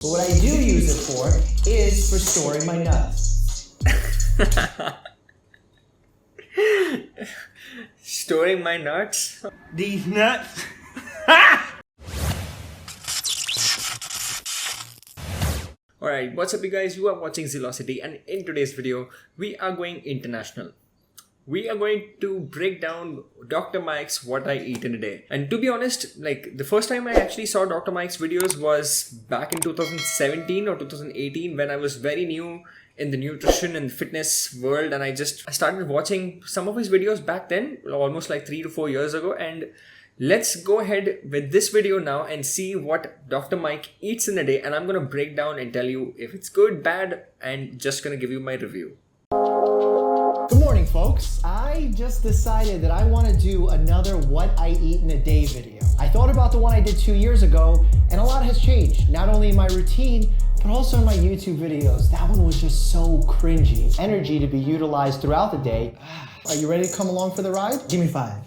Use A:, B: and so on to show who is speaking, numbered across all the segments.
A: But what I do use it for is for storing my nuts.
B: Storing my nuts?
C: These nuts.
B: Alright, what's up you guys? You are watching Zealocity, and in today's video, we are going international. We are going to break down Dr. Mike's What I Eat in a Day. And to be honest, like the first time I actually saw Dr. Mike's videos was back in 2017 or 2018 when I was very new in the nutrition and fitness world, and I started watching some of his videos back then, almost like 3 to 4 years ago. And let's go ahead with this video now and see what Dr. Mike eats in a day, and I'm going to break down and tell you if it's good, bad, and just going to give you my review.
A: Good morning, folks. I just decided that I want to do another What I Eat in a Day video. I thought about the one I did 2 years ago, and a lot has changed, not only in my routine, but also in my YouTube videos. That one was just so cringy. Energy to be utilized throughout the day. Are you ready to come along for the ride? Give me 5.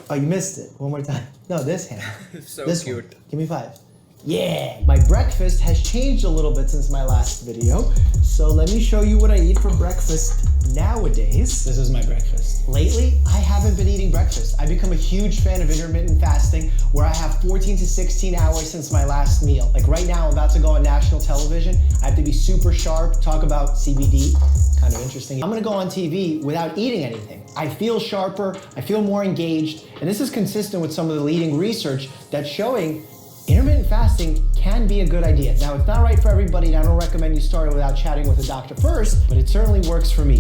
A: Oh, you missed it. One more time. No, this hand.
B: So
A: this
B: cute.
A: One. Give me 5. Yeah. My breakfast has changed a little bit since my last video. So let me show you what I eat for breakfast nowadays. This is my breakfast. Lately, I haven't been eating breakfast. I've become a huge fan of intermittent fasting, where I have 14 to 16 hours since my last meal. Like right now, I'm about to go on national television. I have to be super sharp, talk about CBD. Kind of interesting. I'm gonna go on TV without eating anything. I feel sharper, I feel more engaged, and this is consistent with some of the leading research that's showing intermittent fasting can be a good idea. Now, it's not right for everybody, and I don't recommend you start it without chatting with a doctor first, but it certainly works for me.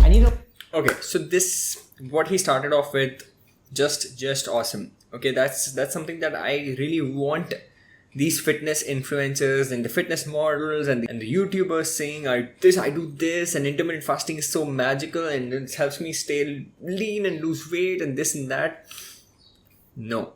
B: Okay, so this, what he started off with, just awesome. Okay, that's something that I really want these fitness influencers and the fitness models and the YouTubers saying, I do this, and intermittent fasting is so magical and it helps me stay lean and lose weight and this and that. No.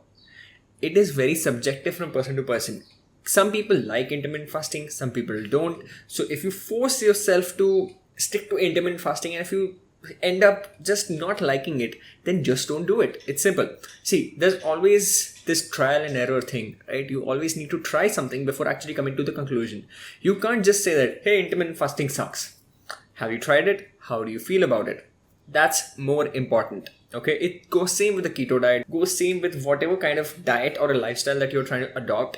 B: It is very subjective from person to person. Some people like intermittent fasting, some people don't. So if you force yourself to stick to intermittent fasting, and if you end up just not liking it, then just don't do it. It's simple. See, there's always this trial and error thing, right? You always need to try something before actually coming to the conclusion. You can't just say that, hey, intermittent fasting sucks. Have you tried it? How do you feel about it? That's more important. Okay, it goes same with the keto diet, goes same with whatever kind of diet or a lifestyle that you're trying to adopt,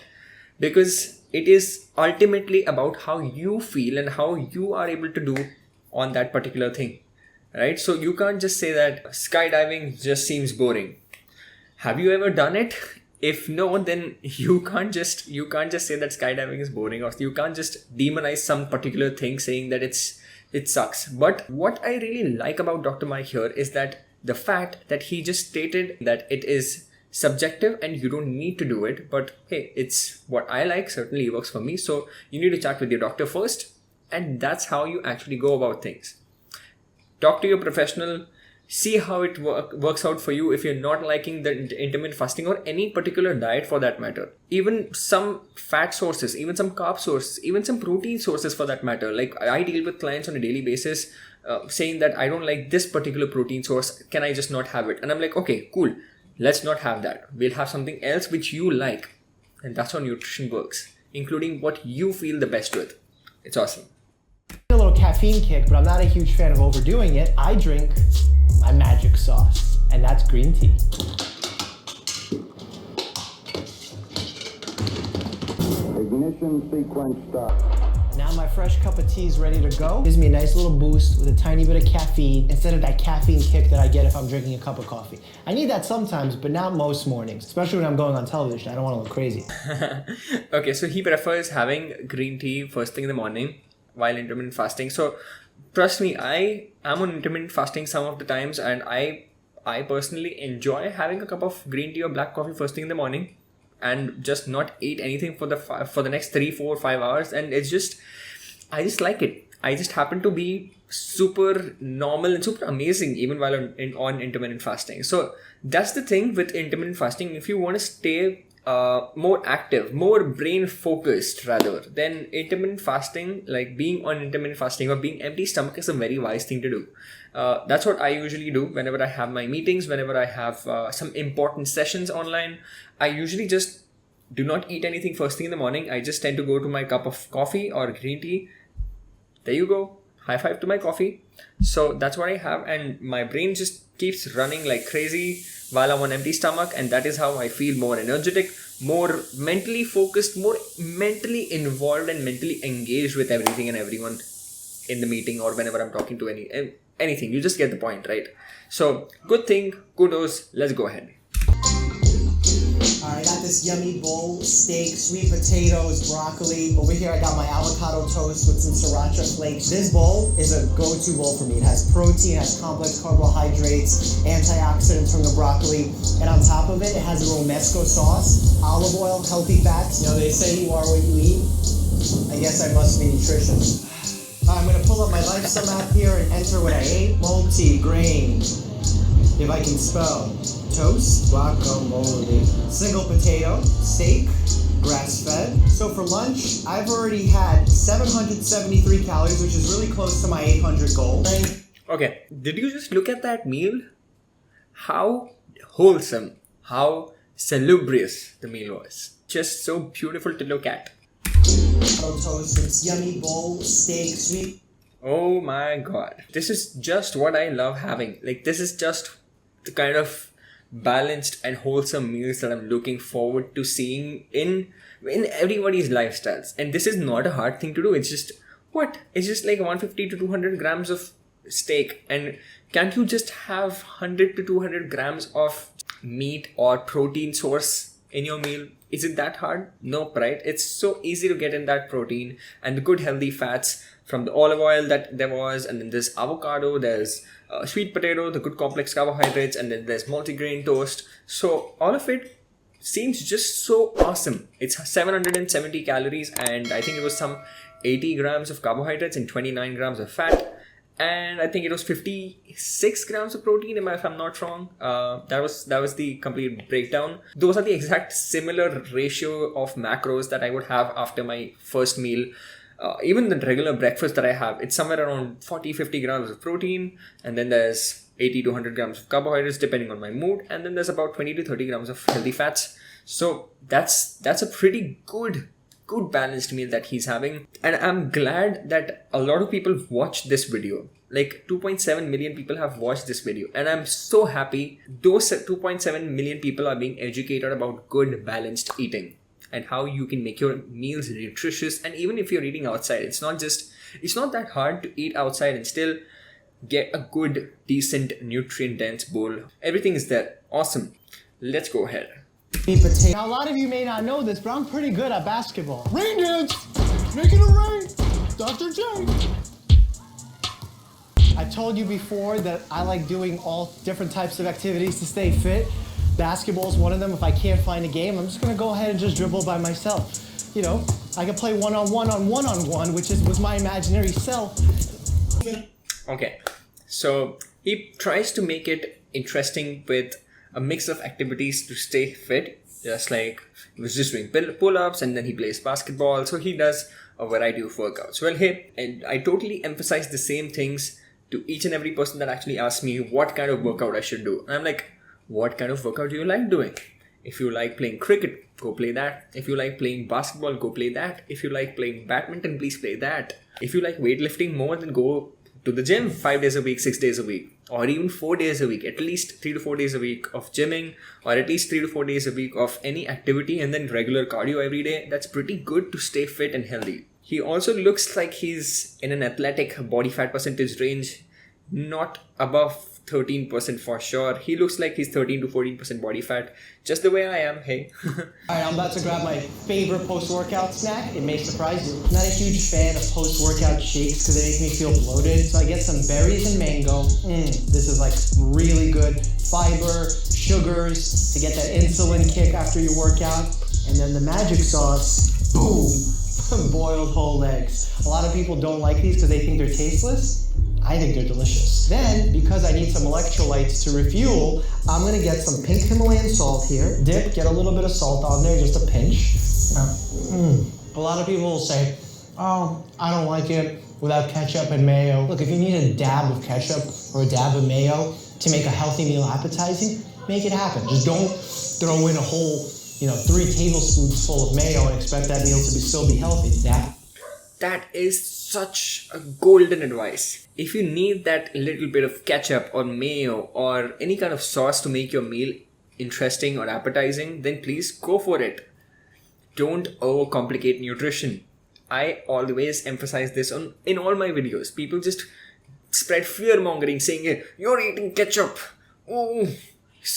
B: because it is ultimately about how you feel and how you are able to do on that particular thing, right? So you can't just say that skydiving just seems boring. Have you ever done it? If no, then you can't just say that skydiving is boring, or you can't just demonize some particular thing saying that it sucks. But what I really like about Dr. Mike here is that the fact that he just stated that it is subjective and you don't need to do it, but hey, it's what I like, certainly works for me. So you need to chat with your doctor first, and that's how you actually go about things. Talk to your professional, see how it works out for you if you're not liking the intermittent fasting or any particular diet for that matter. Even some fat sources, even some carb sources, even some protein sources for that matter. Like I deal with clients on a daily basis saying that I don't like this particular protein source, can I just not have it? And I'm like, okay, cool, let's not have that. We'll have something else which you like. And that's how nutrition works, including what you feel the best with. It's awesome.
A: A little caffeine kick, but I'm not a huge fan of overdoing it. I drink my magic sauce, and that's green tea.
D: Ignition sequence start.
A: Now my fresh cup of tea is ready to go. Gives me a nice little boost with a tiny bit of caffeine instead of that caffeine kick that I get if I'm drinking a cup of coffee. I need that sometimes, but not most mornings, especially when I'm going on television. I don't want to look crazy.
B: Okay, so he prefers having green tea first thing in the morning while intermittent fasting. So trust me, I am on intermittent fasting some of the times, and I personally enjoy having a cup of green tea or black coffee first thing in the morning and just not eat anything for the next 3, 4, 5 hours. And it's just, I just like it. I just happen to be super normal and super amazing even while on intermittent fasting. So that's the thing with intermittent fasting. If you want to stay more active, more brain focused rather, then intermittent fasting, like being on intermittent fasting or being empty stomach, is a very wise thing to do. That's what I usually do whenever I have my meetings, whenever I have some important sessions online. I usually just do not eat anything first thing in the morning. I just tend to go to my cup of coffee or green tea. There you go. High five to my coffee. So that's what I have, and my brain just keeps running like crazy while I'm on empty stomach, and that is how I feel more energetic, more mentally focused, more mentally involved and mentally engaged with everything and everyone in the meeting or whenever I'm talking to anything. You just get the point, right? So good thing, kudos, let's go ahead.
A: Alright, I got this yummy bowl, steak, sweet potatoes, broccoli. Over here I got my avocado toast with some sriracha flakes. This bowl is a go-to bowl for me. It has protein, it has complex carbohydrates, antioxidants from the broccoli, and on top of it, it has a romesco sauce, olive oil, healthy fats. You know, they say you are what you eat. I guess I must be nutritionist. I'm gonna pull up my lifestyle map here and enter what I ate. Multi-grain, if I can spell. Toast, guacamole, single potato, steak, grass-fed. So for lunch, I've already had 773 calories, which is really close to my 800 goal.
B: Okay, did you just look at that meal? How wholesome, how salubrious the meal was. Just so beautiful to look at.
A: Toast, it's yummy bowl, steak, sweet.
B: Oh my god. This is just what I love having. Like, this is just the kind of balanced and wholesome meals that I'm looking forward to seeing in everybody's lifestyles. And this is not a hard thing to do. It's just like 150 to 200 grams of steak, and can't you just have 100 to 200 grams of meat or protein source in your meal? Is it that hard? Nope, right? It's so easy to get in that protein and the good healthy fats from the olive oil that there was, and then there's avocado, there's sweet potato, the good complex carbohydrates, and then there's multigrain toast. So all of it seems just so awesome. It's 770 calories, and I think it was some 80 grams of carbohydrates and 29 grams of fat, and I think it was 56 grams of protein, if I'm not wrong. That was the complete breakdown. Those are the exact similar ratio of macros that I would have after my first meal. Even the regular breakfast that I have, it's somewhere around 40-50 grams of protein, and then there's 80 to 100 grams of carbohydrates depending on my mood, and then there's about 20 to 30 grams of healthy fats. So that's a pretty good balanced meal that he's having, and I'm glad that a lot of people watched this video. Like 2.7 million people have watched this video, and I'm so happy those 2.7 million people are being educated about good balanced eating and how you can make your meals nutritious. And even if you're eating outside, it's not that hard to eat outside and still get a good, decent, nutrient dense bowl. Everything is there. Awesome. Let's go ahead.
A: Now, a lot of you may not know this, but I'm pretty good at basketball. Rain dance! Making it rain! Dr. J! I told you before that I like doing all different types of activities to stay fit. Basketball is one of them. If I can't find a game, I'm just gonna go ahead and just dribble by myself. You know, I can play one-on-one, which was my imaginary self.
B: Okay, so he tries to make it interesting with a mix of activities to stay fit. Just like he was just doing pull-ups, and then he plays basketball. So he does a variety of workouts. Well, hey, and I totally emphasize the same things to each and every person that actually asks me what kind of workout I should do. And I'm like, what kind of workout do you like doing? If you like playing cricket, go play that. If you like playing basketball, go play that. If you like playing badminton, please play that. If you like weightlifting more, then go to the gym 5 days a week, 6 days a week, or even 4 days a week, at least 3 to 4 days a week of gymming, or at least 3 to 4 days a week of any activity, and then regular cardio every day. That's pretty good to stay fit and healthy. He also looks like he's in an athletic body fat percentage range, not above 13% for sure. He looks like he's 13 to 14% body fat, just the way I am, hey.
A: Alright, I'm about to grab my favorite post-workout snack. It may surprise you. I'm not a huge fan of post-workout shakes because they make me feel bloated. So I get some berries and mango. This is like really good. Fiber, sugars to get that insulin kick after your workout. And then the magic sauce, boom, boiled whole eggs. A lot of people don't like these because they think they're tasteless. I think they're delicious. Then, because I need some electrolytes to refuel, I'm gonna get some pink Himalayan salt here. Dip, get a little bit of salt on there, just a pinch. A lot of people will say, oh, I don't like it without ketchup and mayo. Look, if you need a dab of ketchup or a dab of mayo to make a healthy meal appetizing, make it happen. Just don't throw in a whole 3 tablespoons full of mayo and expect that meal to still be healthy.
B: That is such a golden advice. If you need that little bit of ketchup or mayo or any kind of sauce to make your meal interesting or appetizing, then please go for it. Don't overcomplicate nutrition. I always emphasize this in all my videos. People just spread fear-mongering saying, you're eating ketchup. Oh,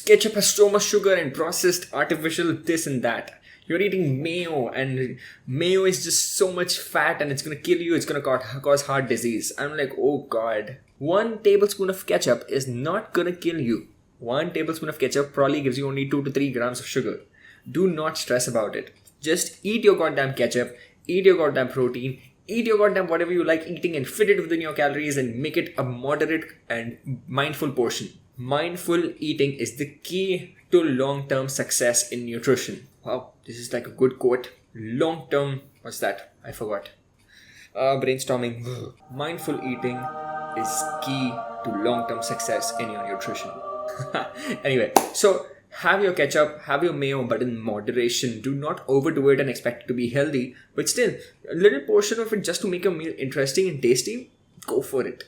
B: ketchup has so much sugar and processed artificial this and that. You're eating mayo and mayo is just so much fat and it's going to kill you. It's going to cause heart disease. I'm like, oh God. 1 tablespoon of ketchup is not going to kill you. 1 tablespoon of ketchup probably gives you only 2 to 3 grams of sugar. Do not stress about it. Just eat your goddamn ketchup. Eat your goddamn protein. Eat your goddamn whatever you like eating and fit it within your calories and make it a moderate and mindful portion. Mindful eating is the key to long-term success in nutrition. Wow, this is like a good quote. Long-term, what's that? I forgot. Brainstorming. Mindful eating is key to long-term success in your nutrition. Anyway, so have your ketchup, have your mayo, but in moderation. Do not overdo it and expect it to be healthy. But still, a little portion of it just to make your meal interesting and tasty, go for it.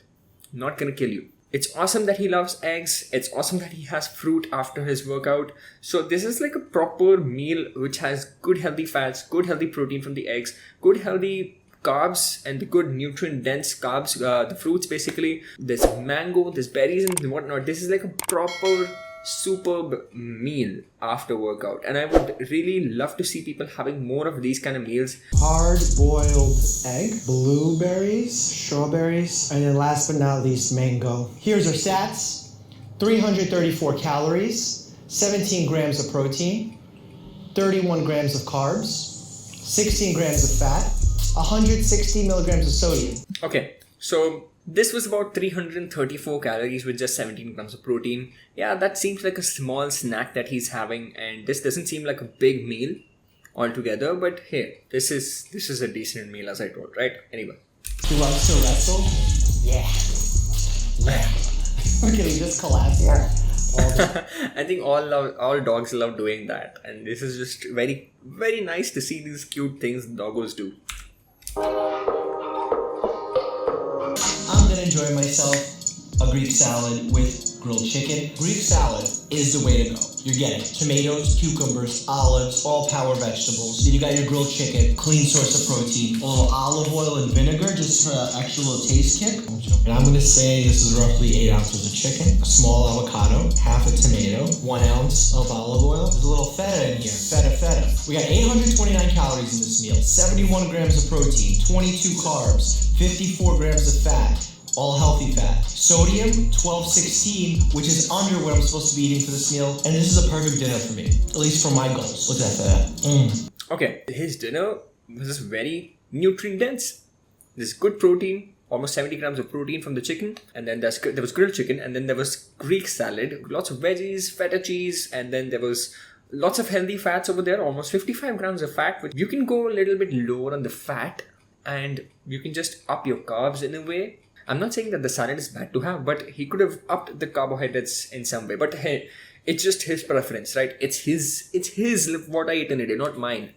B: Not gonna kill you. It's awesome that he loves eggs. It's awesome that he has fruit after his workout. So this is like a proper meal which has good healthy fats, good healthy protein from the eggs, good healthy carbs and the good nutrient dense carbs, the fruits basically. There's mango, there's berries and whatnot. This is like a proper superb meal after workout, and I would really love to see people having more of these kind of meals.
A: Hard-boiled egg, blueberries, strawberries, and then last but not least, mango. Here's our stats. 334 calories, 17 grams of protein, 31 grams of carbs, 16 grams of fat, 160 milligrams of sodium.
B: Okay, so this was about 334 calories with just 17 grams of protein. Yeah, that seems like a small snack that he's having, and this doesn't seem like a big meal altogether, but hey, this is a decent meal as I told, right? Anyway.
A: He loves to wrestle? Yeah. Look at him just collapse. Yeah.
B: I think all dogs love doing that, and this is just very, very nice to see these cute things doggos do.
A: I'm gonna enjoy myself a Greek salad with grilled chicken. Greek salad is the way to go. You're getting tomatoes, cucumbers, olives, all power vegetables. Then you got your grilled chicken, clean source of protein, a little olive oil and vinegar just for an extra little taste kick. And I'm gonna say this is roughly 8 ounces of chicken, a small avocado, half a tomato, 1 ounce of olive oil. There's a little feta in here, feta. We got 829 calories in this meal, 71 grams of protein, 22 carbs, 54 grams of fat, all healthy fat. Sodium, 1216, which is under what I'm supposed to be eating for this meal. And this is a perfect dinner for me, at least for my goals. Look at that.
B: Okay, his dinner was just very nutrient dense. There's good protein, almost 70 grams of protein from the chicken. And then there was grilled chicken. And then there was Greek salad, lots of veggies, feta cheese. And then there was lots of healthy fats over there, almost 55 grams of fat. Which you can go a little bit lower on the fat and you can just up your carbs in a way. I'm not saying that the salad is bad to have, but he could have upped the carbohydrates in some way. But hey, it's just his preference, right? It's his what I eat in a day, not mine.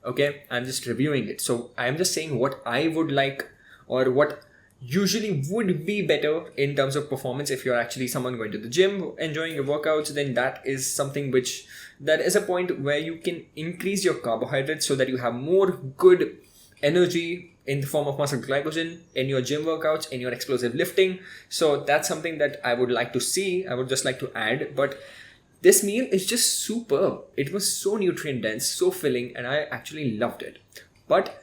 B: Okay, I'm just reviewing it. So I'm just saying what I would like or what usually would be better in terms of performance. If you're actually someone going to the gym, enjoying your workouts, then that is something that is a point where you can increase your carbohydrates so that you have more good energy in the form of muscle glycogen in your gym workouts, in your explosive lifting. So that's something that I would like to see. I would just like to add. But this meal is just superb. It was so nutrient dense, so filling, and I actually loved it. But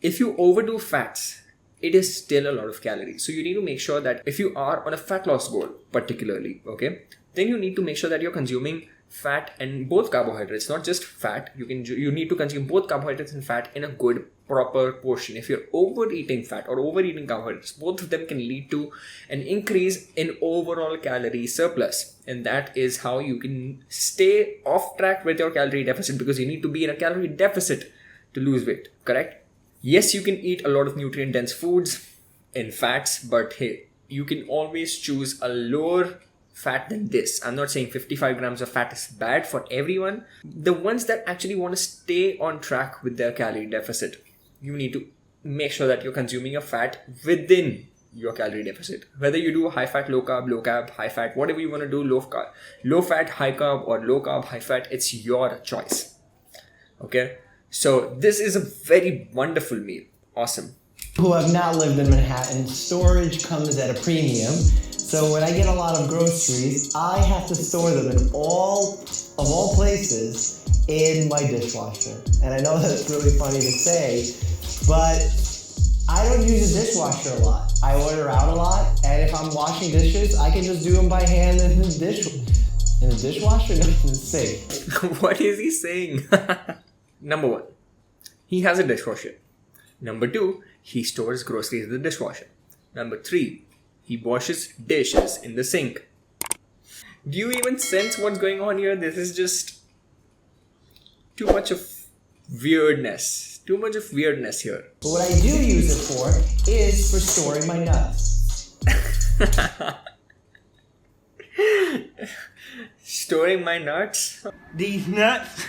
B: if you overdo fats, it is still a lot of calories. So you need to make sure that if you are on a fat loss goal, particularly, okay, then you need to make sure that you're consuming fat and both carbohydrates, not just fat. You need to consume both carbohydrates and fat in a good proper portion. If you're overeating fat or overeating carbohydrates, both of them can lead to an increase in overall calorie surplus, and that is how you can stay off track with your calorie deficit, because you need to be in a calorie deficit to lose weight, correct? Yes, you can eat a lot of nutrient dense foods in fats, but hey, you can always choose a lower fat than this. I'm not saying 55 grams of fat is bad for everyone. The ones that actually want to stay on track with their calorie deficit, you need to make sure that you're consuming your fat within your calorie deficit. Whether you do high fat, low carb, high fat, whatever you want to do, low fat, high carb, or low carb, high fat, it's your choice. Okay? So this is a very wonderful meal. Awesome.
A: Who have not lived in Manhattan, storage comes at a premium. So when I get a lot of groceries, I have to store them in all places in my dishwasher. And I know that's really funny to say, but I don't use a dishwasher a lot. I order out a lot, and if I'm washing dishes, I can just do them by hand in the dishwasher? No, in the sink.
B: What is he saying? Number 1, he has a dishwasher. Number 2, he stores groceries in the dishwasher. Number 3, he washes dishes in the sink. Do you even sense what's going on here? This is just too much of weirdness. Too much of weirdness here.
A: But what I do use it for is for storing my nuts.
B: Storing my nuts?
A: These nuts?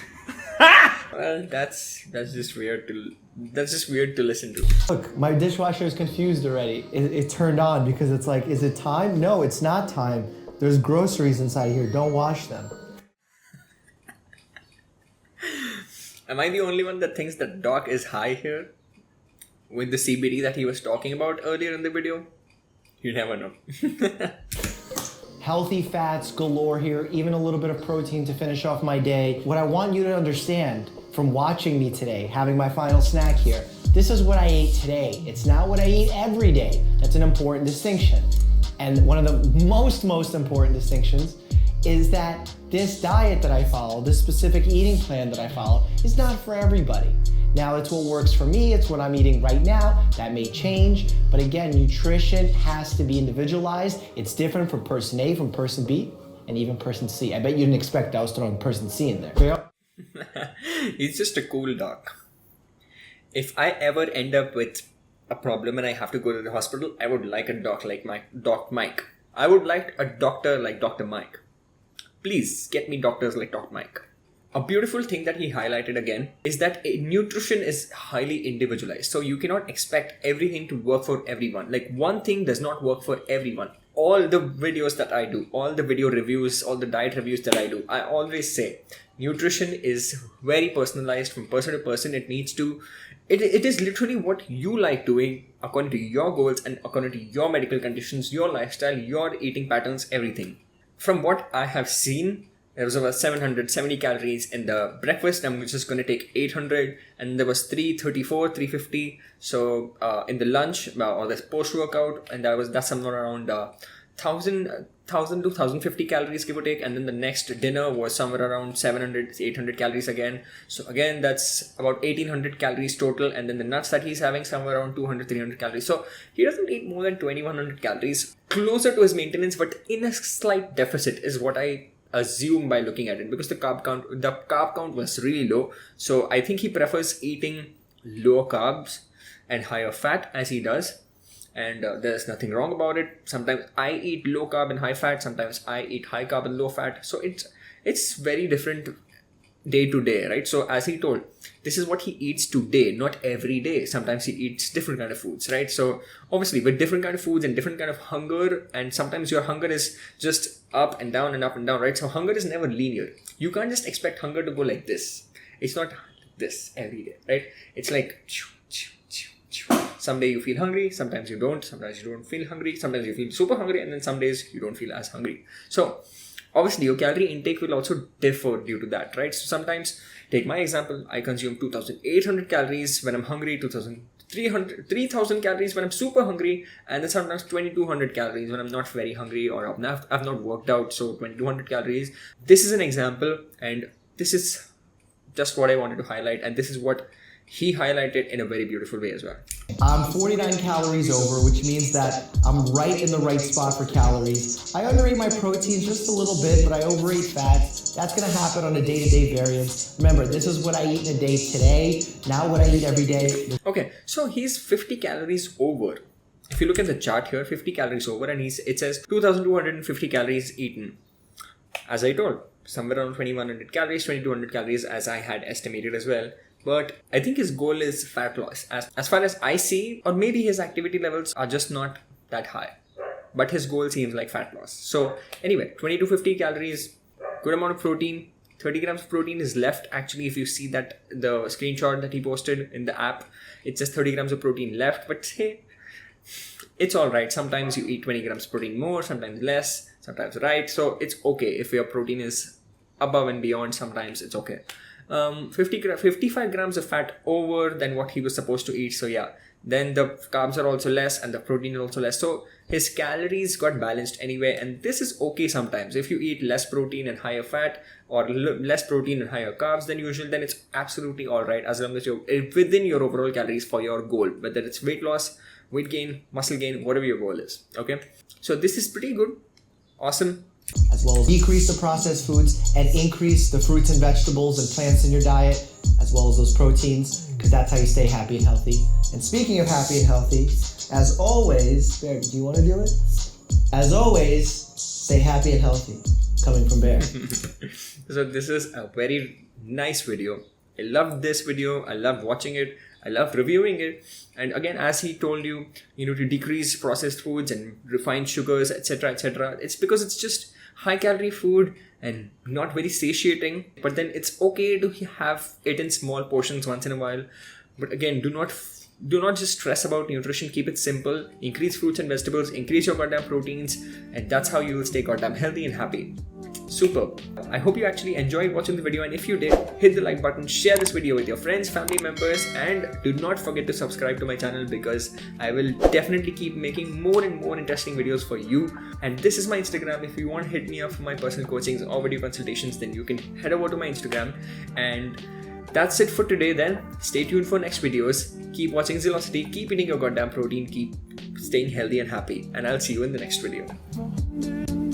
B: Well, that's just weird to listen to.
A: Look, my dishwasher is confused already. It turned on because it's like, is it time? No, it's not time. There's groceries inside here. Don't wash them.
B: Am I the only one that thinks that Doc is high here? With the CBD that he was talking about earlier in the video? You never know.
A: Healthy fats galore here, even a little bit of protein to finish off my day. What I want you to understand from watching me today, having my final snack here, this is what I ate today. It's not what I eat every day. That's an important distinction. And one of the most important distinctions is that this diet that I follow, this specific eating plan that I follow, is not for everybody. Now, it's what works for me, it's what I'm eating right now. That may change, but again, nutrition has to be individualized. It's different from person A, from person B, and even person C. I bet you didn't expect I was throwing person C in there.
B: He's just a cool doc. If I ever end up with a problem and I have to go to the hospital, I would like a doc like Doc Mike. I would like a doctor like Dr. Mike. Please get me doctors like Dr. Mike. A beautiful thing that he highlighted again is that nutrition is highly individualized. So you cannot expect everything to work for everyone. Like one thing does not work for everyone. All the videos that I do, all the video reviews, all the diet reviews that I do, I always say nutrition is very personalized from person to person. It is literally what you like doing according to your goals and according to your medical conditions, your lifestyle, your eating patterns, everything. From what I have seen, there was about 770 calories in the breakfast. I'm just going to take 800, and there was 334, 350. So in the lunch or the post-workout, and that's somewhere around 1,000 to 1,050 calories, give or take. And then the next dinner was somewhere around 700, 800 calories again. So again, that's about 1,800 calories total. And then the nuts that he's having, somewhere around 200, 300 calories. So he doesn't eat more than 2,100 calories, closer to his maintenance, but in a slight deficit is what I assume by looking at it, because the carb count was really low. So I think he prefers eating lower carbs and higher fat as he does. And there's nothing wrong about it. Sometimes I eat low carb and high fat. Sometimes I eat high carb and low fat. So it's very different day to day, right? So as he told, this is what he eats today, not every day. Sometimes he eats different kind of foods, right? So obviously with different kind of foods and different kind of hunger, and sometimes your hunger is just up and down and up and down, right? So hunger is never linear. You can't just expect hunger to go like this. It's not this every day, right? It's like someday you feel hungry, sometimes you don't, sometimes you don't feel hungry, sometimes you feel super hungry, and then some days you don't feel as hungry. So obviously your calorie intake will also differ due to that, right? So sometimes, take my example, I consume 2,800 calories when I'm hungry, 3,000 calories when I'm super hungry, and then sometimes 2,200 calories when I'm not very hungry or I've not worked out, so 2,200 calories. This is an example, and this is just what I wanted to highlight, and this is what he highlighted in a very beautiful way as well.
A: I'm 49 calories over, which means that I'm right in the right spot for calories. I underate my protein just a little bit, but I overeat fats. That's going to happen on a day-to-day variance. Remember, this is what I eat in a day today, not what I eat every day.
B: Okay, so he's 50 calories over. if you look at the chart here, 50 calories over, and it says 2250 calories eaten. As I told, somewhere around 2100 calories, 2200 calories as I had estimated as well. But I think his goal is fat loss. As far as I see, or maybe his activity levels are just not that high. But his goal seems like fat loss. So anyway, 2250 calories, good amount of protein. 30 grams of protein is left. Actually, if you see that the screenshot that he posted in the app, it says 30 grams of protein left. But hey, it's all right. Sometimes you eat 20 grams of protein more, sometimes less, sometimes right. So it's okay if your protein is above and beyond. Sometimes it's okay. 55 grams of fat over than what he was supposed to eat. So yeah, then the carbs are also less and the protein is also less. So his calories got balanced anyway, and this is okay sometimes. If you eat less protein and higher fat, or less protein and higher carbs than usual, then it's absolutely all right, as long as you're within your overall calories for your goal, whether it's weight loss, weight gain, muscle gain, whatever your goal is. Okay, so this is pretty good. Awesome.
A: As well as decrease the processed foods and increase the fruits and vegetables and plants in your diet, as well as those proteins, because that's how you stay happy and healthy. And speaking of happy and healthy, as always, Bear, do you want to do it? As always, stay happy and healthy. Coming from Bear.
B: So this is a very nice video. I loved this video. I loved watching it. I love reviewing it. And again, as he told you, to decrease processed foods and refined sugars, etc., etc. It's because it's just high calorie food and not very satiating. But then it's okay to have it in small portions once in a while. But again, do not just stress about nutrition. Keep it simple. Increase fruits and vegetables. Increase your goddamn proteins. And that's how you will stay goddamn healthy and happy. Superb. I hope you actually enjoyed watching the video, and if you did, hit the like button, share this video with your friends, family members, and do not forget to subscribe to my channel, because I will definitely keep making more and more interesting videos for you. And this is my Instagram. If you want to hit me up for my personal coachings or video consultations, then you can head over to my Instagram. And that's it for today then. Stay tuned for next videos. Keep watching Zealocity, keep eating your goddamn protein, keep staying healthy and happy, and I'll see you in the next video.